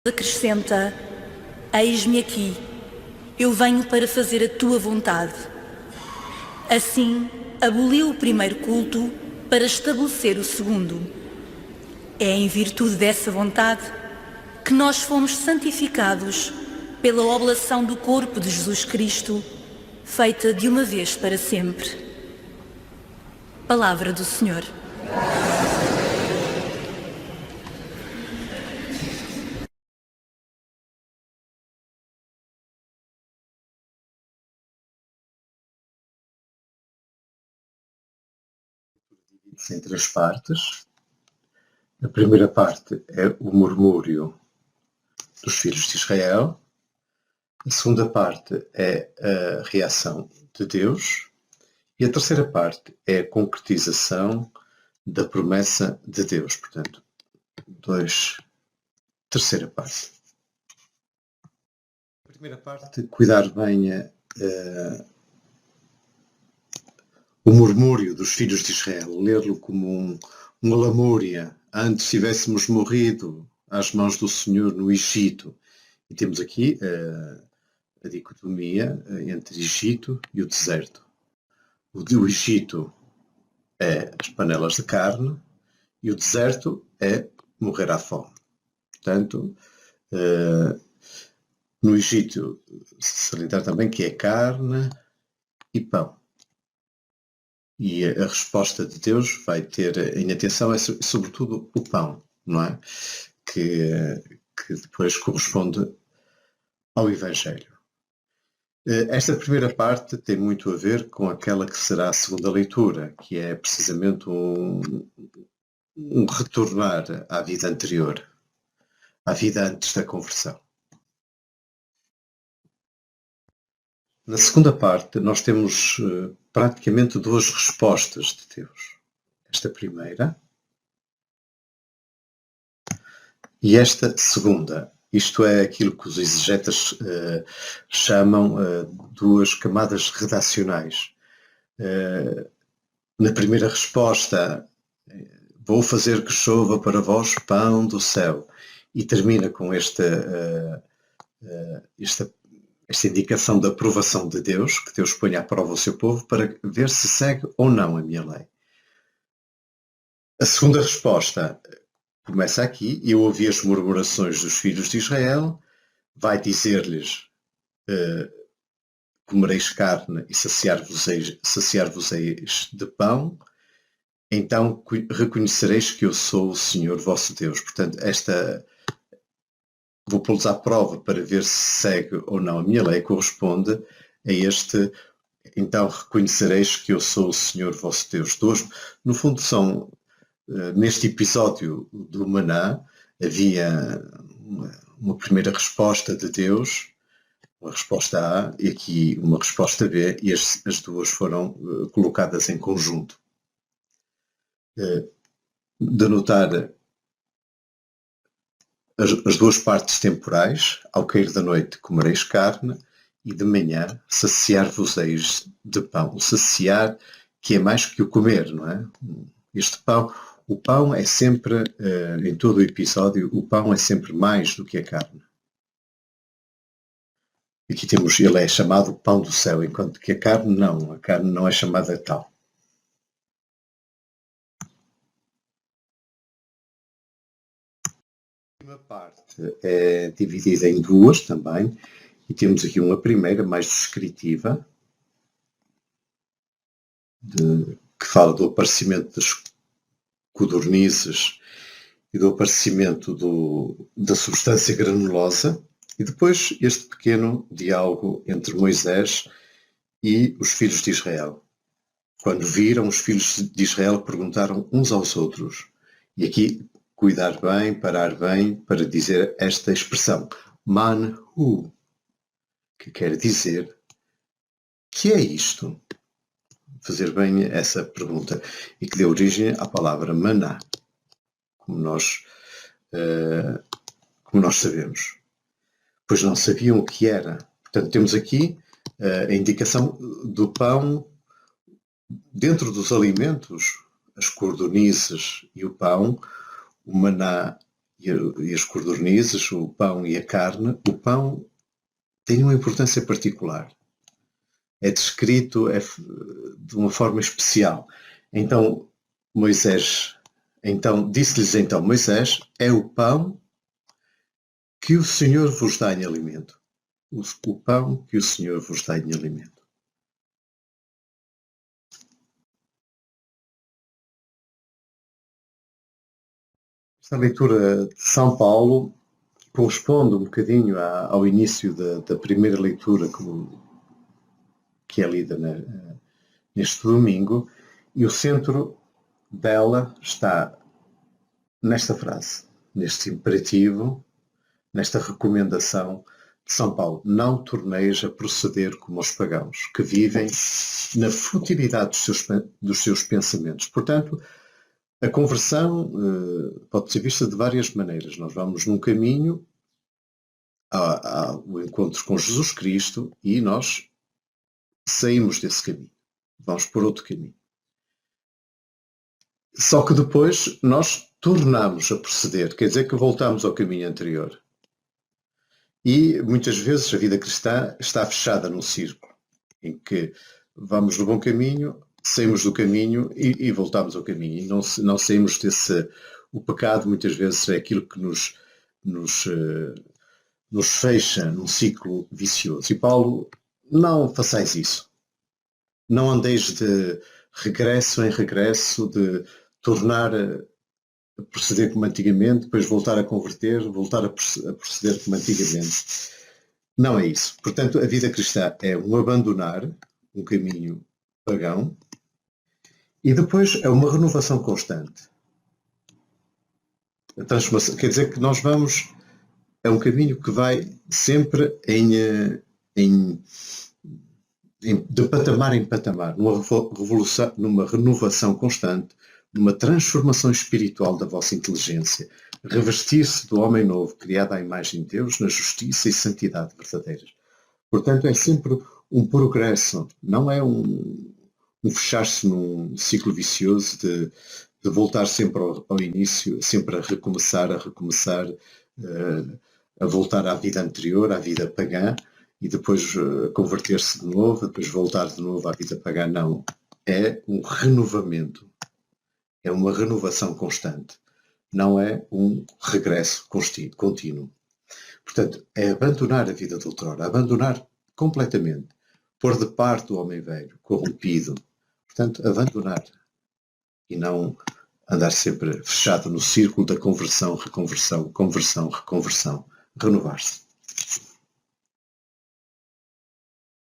Acrescenta: eis-me aqui, eu venho para fazer a tua vontade. Assim, aboliu o primeiro culto para estabelecer o segundo. É em virtude dessa vontade que nós fomos santificados pela oblação do corpo de Jesus Cristo, feita de uma vez para sempre. Palavra do Senhor. Em três partes. A primeira parte é o murmúrio dos filhos de Israel. A segunda parte é a reação de Deus. E a terceira parte é a concretização da promessa de Deus. Portanto, terceira parte. A primeira parte, cuidar bem o murmúrio dos filhos de Israel, ler-lo como uma lamúria. Antes tivéssemos morrido às mãos do Senhor no Egito. E temos aqui a dicotomia entre Egito e o deserto. O Egito é as panelas de carne e o deserto é morrer à fome. Portanto, no Egito, salientar também que é carne e pão. E a resposta de Deus vai ter em atenção, sobretudo, o pão, não é? Que depois corresponde ao Evangelho. Esta primeira parte tem muito a ver com aquela que será a segunda leitura, que é precisamente um retornar à vida anterior, à vida antes da conversão. Na segunda parte, nós temos praticamente duas respostas de Deus. Esta primeira e esta segunda. Isto é aquilo que os exegetas chamam duas camadas redacionais. Na primeira resposta, vou fazer que chova para vós pão do céu. E termina com esta indicação da aprovação de Deus, que Deus põe à prova o seu povo para ver se segue ou não a minha lei. A segunda resposta começa aqui: eu ouvi as murmurações dos filhos de Israel, vai dizer-lhes, comereis carne e saciar-vos-eis de pão, então reconhecereis que eu sou o Senhor vosso Deus. Portanto, vou pô-los à prova para ver se segue ou não a minha lei, corresponde a este, então reconhecereis que eu sou o Senhor vosso Deus. No fundo, são, neste episódio do Maná, havia uma primeira resposta de Deus, uma resposta A e aqui uma resposta B, e as duas foram colocadas em conjunto. Denotar as duas partes temporais: ao cair da noite comereis carne e de manhã saciar-vos-eis de pão. O saciar, que é mais que o comer, não é? O pão é sempre, em todo o episódio, o pão é sempre mais do que a carne. Aqui temos, ele é chamado pão do céu, enquanto que a carne não é chamada tal. A última parte é dividida em duas também, e temos aqui uma primeira, mais descritiva, que fala do aparecimento das codornizes e do aparecimento da substância granulosa, e depois este pequeno diálogo entre Moisés e os filhos de Israel. Quando viram, os filhos de Israel perguntaram uns aos outros, e aqui cuidar bem, parar bem, para dizer esta expressão, manhu, que quer dizer, que é isto? Fazer bem essa pergunta, e que deu origem à palavra maná, como nós sabemos. Pois não sabiam o que era. Portanto, temos aqui a indicação do pão dentro dos alimentos, as codornizes e o pão, o maná e as codornizes, o pão e a carne, o pão tem uma importância particular. É descrito de uma forma especial. Então, disse-lhes então Moisés, é o pão que o Senhor vos dá em alimento. O pão que o Senhor vos dá em alimento. Esta leitura de São Paulo corresponde um bocadinho ao início da primeira leitura que é lida neste domingo, e o centro dela está nesta frase, neste imperativo, nesta recomendação de São Paulo: não torneis a proceder como os pagãos, que vivem na futilidade dos seus pensamentos. Portanto, a conversão pode ser vista de várias maneiras. Nós vamos num caminho ao encontro com Jesus Cristo e nós saímos desse caminho. Vamos por outro caminho. Só que depois nós tornamos a proceder, quer dizer que voltamos ao caminho anterior. E muitas vezes a vida cristã está fechada num círculo, em que vamos no bom caminho, saímos do caminho e voltamos ao caminho. E não saímos desse... O pecado muitas vezes é aquilo que nos fecha num ciclo vicioso. E Paulo: não façais isso. Não andeis de regresso em regresso, de tornar a proceder como antigamente, depois voltar a converter, voltar a proceder como antigamente. Não é isso. Portanto, a vida cristã é um abandonar um caminho pagão e depois é uma renovação constante. A transformação, quer dizer que nós vamos... É um caminho que vai sempre de patamar em patamar, numa renovação constante, numa transformação espiritual da vossa inteligência, revestir-se do homem novo, criado à imagem de Deus, na justiça e santidade verdadeiras. Portanto, é sempre um progresso, não é um fechar-se num ciclo vicioso de voltar sempre ao início, sempre a recomeçar, a voltar à vida anterior, à vida pagã, e depois converter-se de novo, depois voltar de novo à vida pagã. Não, é um renovamento, é uma renovação constante, não é um regresso contínuo. Portanto, é abandonar a vida de outrora, abandonar completamente, pôr de parte o homem velho, corrompido. Portanto, abandonar e não andar sempre fechado no círculo da conversão, reconversão, conversão, reconversão. Renovar-se.